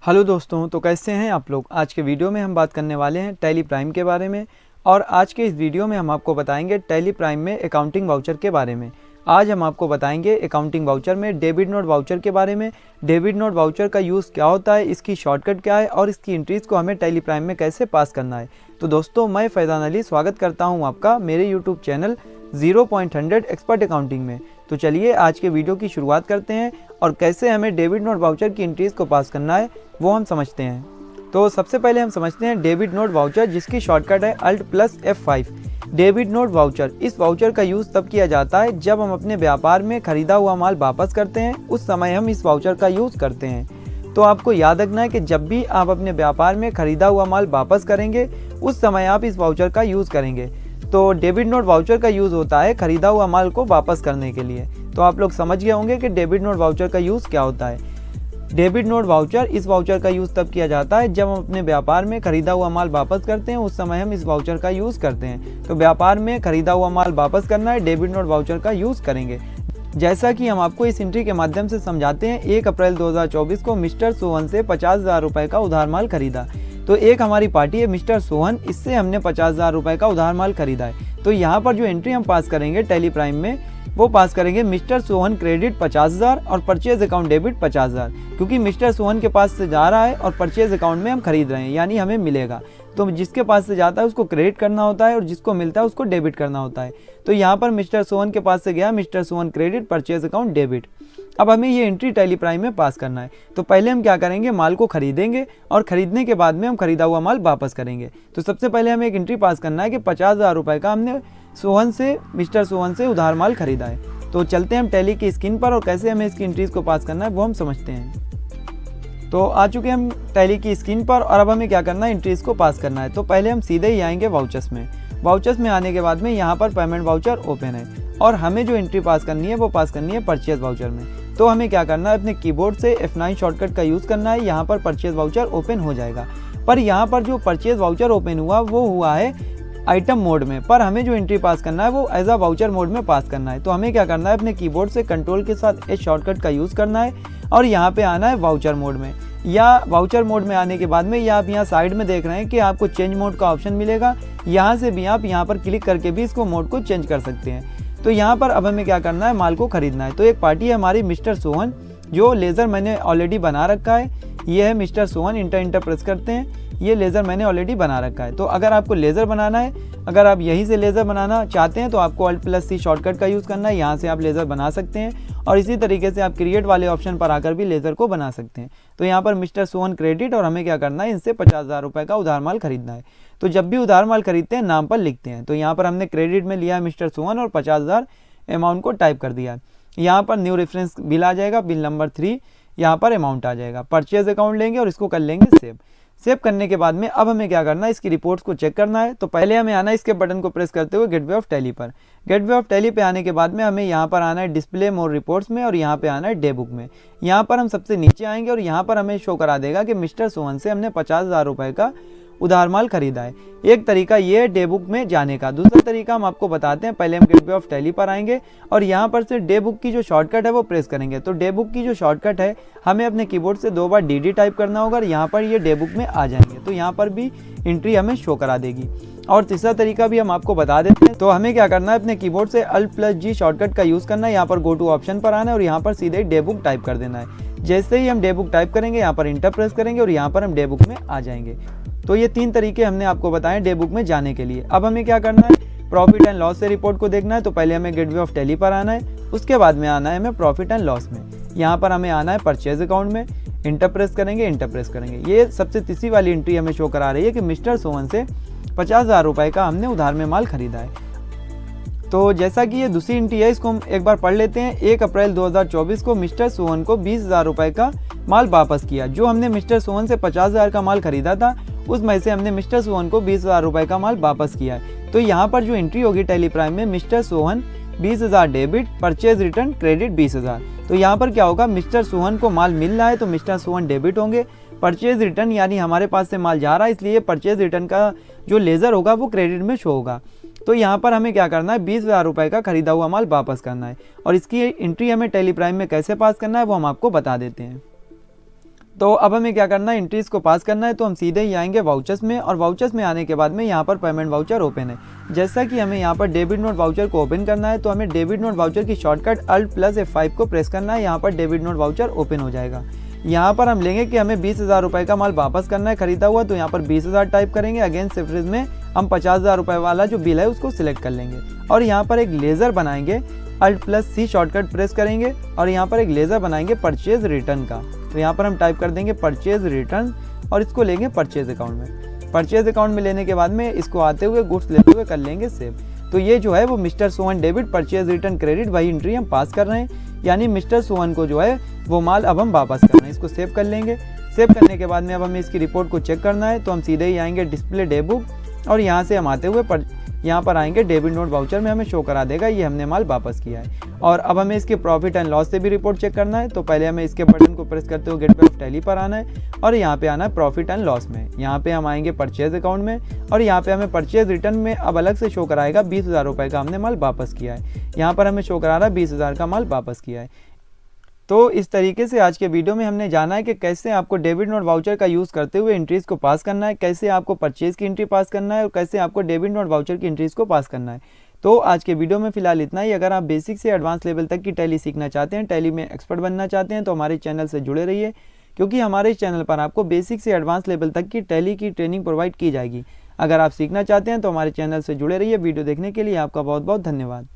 Hello दोस्तों, तो कैसे हैं आप लोग। आज के वीडियो में हम बात करने वाले हैं टैली प्राइम के बारे में। और आज के इस वीडियो में हम आपको बताएंगे टैली प्राइम में अकाउंटिंग वाउचर के बारे में। आज हम आपको बताएंगे अकाउंटिंग वाउचर में डेबिट नोट वाउचर के बारे में। डेबिट नोट वाउचर का यूज़ क्या होता है, इसकी शॉर्टकट क्या है और इसकी एंट्रीज़ को हमें टैली प्राइम में कैसे पास करना है। तो दोस्तों, मैं फैज़ान अली स्वागत करता हूँ आपका मेरे यूट्यूब चैनल 0.100 एक्सपर्ट अकाउंटिंग में। तो चलिए आज के वीडियो की शुरुआत करते हैं और कैसे हमें डेबिट नोट वाउचर की एंट्रीज़ को पास करना है वो हम समझते हैं। तो सबसे पहले हम समझते हैं डेबिट नोट वाउचर, जिसकी शॉर्टकट है Alt+F5। डेबिट नोट वाउचर, इस वाउचर का यूज़ तब किया जाता है जब हम अपने व्यापार में खरीदा हुआ माल वापस करते हैं, उस समय हम इस वाउचर का यूज़ करते हैं। तो आपको याद रखना है कि जब भी आप अपने व्यापार में खरीदा हुआ माल वापस करेंगे, उस समय आप इस वाउचर का यूज़ करेंगे। तो डेबिट नोट वाउचर का यूज़ होता है खरीदा हुआ माल को वापस करने के लिए। तो आप लोग समझ गए होंगे कि डेबिट नोट वाउचर का यूज़ क्या होता है। डेबिट नोट वाउचर, इस वाउचर का यूज़ तब किया जाता है जब हम अपने व्यापार में खरीदा हुआ माल वापस करते हैं, उस समय हम इस वाउचर का यूज़ करते हैं। तो व्यापार में खरीदा हुआ माल वापस करना है, डेबिट नोट वाउचर का यूज़ करेंगे। जैसा कि हम आपको इस एंट्री के माध्यम से समझाते हैं, 1 अप्रैल 2024 को मिस्टर सोहन से 50,000 रुपये का उधार माल खरीदा। तो एक हमारी पार्टी है मिस्टर सोहन, इससे हमने 50,000 रुपये का उधार माल खरीदा है। तो यहाँ पर जो एंट्री हम पास करेंगे टैली प्राइम में, वो पास करेंगे मिस्टर सोहन क्रेडिट 50,000 और परचेज अकाउंट डेबिट 50,000, क्योंकि मिस्टर सोहन के पास से जा रहा है और परचेज अकाउंट में हम खरीद रहे हैं, यानी हमें मिलेगा। तो जिसके पास से जाता है उसको क्रेडिट करना होता है और जिसको मिलता है उसको डेबिट करना होता है। तो यहाँ पर मिस्टर सोहन के पास से गया mister Sohan credit, purchase account debit. अब हमें ये एंट्री टैली प्राइम में पास करना है। तो पहले हम क्या करेंगे, माल को खरीदेंगे और खरीदने के बाद में हम खरीदा हुआ माल वापस करेंगे। तो सबसे पहले हमें एक एंट्री पास करना है कि 50,000 रुपये का हमने मिस्टर सोहन से उधार माल खरीदा है। तो चलते हैं हम टैली की स्क्रीन पर और कैसे हमें इसकी एंट्रीज को पास करना है वो हम समझते हैं। तो आ चुके हम टैली की स्क्रीन पर और अब हमें क्या करना है, एंट्रीज को पास करना है। तो पहले हम सीधे ही आएंगे वाउचर्स में। वाउचर्स में आने के बाद में यहाँ पर पेमेंट वाउचर ओपन है और हमें जो एंट्री पास करनी है वो पास करनी है परचेज वाउचर में। तो हमें क्या करना है, अपने कीबोर्ड से F9 शॉर्टकट का यूज़ करना है। यहाँ पर परचेज वाउचर ओपन हो जाएगा। पर यहाँ पर जो परचेज वाउचर ओपन हुआ वो हुआ है आइटम मोड में, पर हमें जो एंट्री पास करना है वो एज अ वाउचर मोड में पास करना है। तो हमें क्या करना है, अपने कीबोर्ड से कंट्रोल के साथ H शॉर्टकट का यूज़ करना है और यहाँ पे आना है वाउचर मोड में। या वाउचर मोड में आने के बाद में या आप यहाँ साइड में देख रहे हैं कि आपको चेंज मोड का ऑप्शन मिलेगा। यहाँ से भी आप यहाँ पर क्लिक करके भी इसको मोड को चेंज कर सकते हैं। तो यहाँ पर अब हमें क्या करना है, माल को खरीदना है। तो एक पार्टी है हमारी मिस्टर सोहन, जो लेज़र मैंने ऑलरेडी बना रखा है। ये है मिस्टर सोहन, इंटर प्रेस करते हैं, ये लेज़र मैंने ऑलरेडी बना रखा है। तो अगर आपको लेज़र बनाना है, अगर आप यहीं से लेज़र बनाना चाहते हैं तो आपको Alt+C शॉर्टकट का यूज़ करना है। यहाँ से आप लेज़र बना सकते हैं और इसी तरीके से आप क्रिएट वाले ऑप्शन पर आकर भी लेज़र को बना सकते हैं। तो यहाँ पर मिस्टर सोहन क्रेडिट और हमें क्या करना है, इनसे 50,000 रुपये का उधार माल खरीदना है। तो जब भी उधार माल खरीदते हैं नाम पर लिखते हैं। तो यहाँ पर हमने क्रेडिट में लिया है मिस्टर सोहन और 50,000 अमाउंट को टाइप कर दिया है। यहाँ पर न्यू रेफरेंस बिल आ जाएगा, बिल नंबर 3, यहाँ पर अमाउंट आ जाएगा। परचेज अकाउंट लेंगे और इसको कर लेंगे सेव। सेव करने के बाद में अब हमें क्या करना है, इसकी रिपोर्ट्स को चेक करना है। तो पहले हमें आना है इसके बटन को प्रेस करते हुए गेटवे ऑफ टैली पर। गेटवे ऑफ टैली पे आने के बाद में हमें यहाँ पर आना है डिस्प्ले मोर रिपोर्ट्स में और यहाँ पे आना है डे बुक में। यहाँ पर हम सबसे नीचे आएंगे और यहाँ पर हमें शो करा देगा कि मिस्टर सोहन से हमने 50,000 रुपये का उधार माल खरीदा है। एक तरीका ये है डे बुक में जाने का। दूसरा तरीका हम आपको बताते हैं। पहले हम गेटवे ऑफ टैली पर आएंगे और यहाँ पर से डे बुक की जो शॉर्टकट है वो प्रेस करेंगे। तो डे बुक की जो शॉर्टकट है, हमें अपने कीबोर्ड से 2 बार DD टाइप करना होगा और यहाँ पर ये डे बुक में आ जाएंगे। तो यहाँ पर भी एंट्री हमें शो करा देगी। और तीसरा तरीका भी हम आपको बता देते हैं। तो हमें क्या करना है, अपने कीबोर्ड से Alt+G शॉर्टकट का यूज़ करना है। यहाँ पर गो टू ऑप्शन पर आना है और यहाँ पर सीधे डे बुक टाइप कर देना है। जैसे ही हम डे बुक टाइप करेंगे, यहाँ पर इंटर प्रेस करेंगे और यहाँ पर हम डे बुक में आ जाएंगे। तो ये 3 तरीके हमने आपको बताए डे बुक में जाने के लिए। अब हमें क्या करना है, प्रॉफिट एंड लॉस से रिपोर्ट को देखना है। तो पहले हमें गेटवे ऑफ टैली पर आना है, उसके बाद में आना है हमें प्रॉफिट एंड लॉस में। यहाँ पर हमें आना है परचेज अकाउंट में, इंटर प्रेस करेंगे। ये सबसे तीसरी वाली एंट्री हमें शो करा रही है कि मिस्टर सोहन से 50,000 रुपये का हमने उधार में माल खरीदा है। तो जैसा कि ये दूसरी एंट्री है, इसको हम एक बार पढ़ लेते हैं। 1 अप्रैल 2024 को मिस्टर सोहन को 20,000 रुपये का माल वापस किया। जो हमने मिस्टर सोहन से 50,000 का माल खरीदा था, उसमें से हमने मिस्टर सोहन को 20,000 रुपये का माल वापस किया है। तो यहाँ पर जो एंट्री होगी टैली प्राइम में, mister Sohan 20,000 debit, purchase return credit 20,000। तो यहाँ पर क्या होगा, मिस्टर सोहन को माल मिल रहा है तो मिस्टर सोहन डेबिट होंगे। परचेज रिटर्न यानी हमारे पास से माल जा रहा है, इसलिए परचेज रिटर्न का जो लेज़र होगा वो क्रेडिट में शो होगा। तो यहाँ पर हमें क्या करना है, 20,000 रुपये का खरीदा हुआ माल वापस करना है। और इसकी एंट्री हमें टैली प्राइम में कैसे पास करना है वो हम आपको बता देते हैं। तो अब हमें क्या करना है, एंट्रीज को पास करना है। तो हम सीधे ही आएंगे वाउचर्स में, और वाउचर्स में आने के बाद में यहाँ पर पेमेंट वाउचर ओपन है। जैसा कि हमें यहाँ पर डेबिट नोट वाउचर को ओपन करना है, तो हमें डेबिट नोट वाउचर की शॉर्टकट Alt+ F5 को प्रेस करना है। यहाँ पर डेबिट नोट वाउचर ओपन हो जाएगा। यहाँ पर हम लेंगे कि हमें 20,000 रुपये का माल वापस करना है खरीदा हुआ, तो यहाँ पर 20,000 टाइप करेंगे। अगेन सिफ्रिज में हम 50,000 रुपये वाला जो बिल है उसको सिलेक्ट कर लेंगे और यहाँ पर एक लेज़र बनाएंगे। Alt+C शॉर्टकट प्रेस करेंगे और यहाँ पर एक लेज़र बनाएंगे परचेज रिटर्न का। तो यहाँ पर हम टाइप कर देंगे परचेज रिटर्न और इसको लेंगे परचेज अकाउंट में। परचेज अकाउंट में लेने के बाद में इसको आते हुए गुड्स लेते हुए कर लेंगे सेव। तो ये जो है वो mister Sohan debit purchase return credit वही एंट्री हम पास कर रहे हैं, यानी मिस्टर सोहन को जो है वो माल अब हम वापस कर रहे हैं। इसको सेव कर लेंगे। सेव करने के बाद में अब हमें इसकी रिपोर्ट को चेक करना है, तो हम सीधे ही आएंगे डिस्प्ले डे बुक और यहाँ से हम आते हुए यहाँ पर आएंगे डेबिट नोट वाउचर में हमें शो करा देगा ये हमने माल वापस किया है। और अब हमें इसके प्रॉफिट एंड लॉस से भी रिपोर्ट चेक करना है। तो पहले हमें इसके बटन को प्रेस करते हुए गेटवे ऑफ टैली पर आना है और यहाँ पे आना है प्रॉफिट एंड लॉस में। यहाँ पे हम आएंगे परचेज अकाउंट में और यहाँ पे हमें परचेज रिटर्न में अब अलग से शो कराएगा 20,000 रुपये का हमने माल वापस किया है। यहाँ पर हमें शो करा रहा है 20,000 का माल वापस किया है। तो इस तरीके से आज के वीडियो में हमने जाना है कि कैसे आपको डेबिट नोट वाउचर का यूज़ करते हुए एंट्रीज़ को पास करना है, कैसे आपको परचेज़ की एंट्री पास करना है और कैसे आपको डेबिट नोट वाउचर की एंट्रीज़ को पास करना है। तो आज के वीडियो में फिलहाल इतना ही। अगर आप बेसिक से एडवांस लेवल तक की टैली सीखना चाहते हैं, टैली में एक्सपर्ट बनना चाहते हैं, तो हमारे चैनल से जुड़े रहिए, क्योंकि हमारे चैनल पर आपको बेसिक से एडवांस लेवल तक की टैली की ट्रेनिंग प्रोवाइड की जाएगी। अगर आप सीखना चाहते हैं तो हमारे चैनल से जुड़े रहिए। वीडियो देखने के लिए आपका बहुत बहुत धन्यवाद।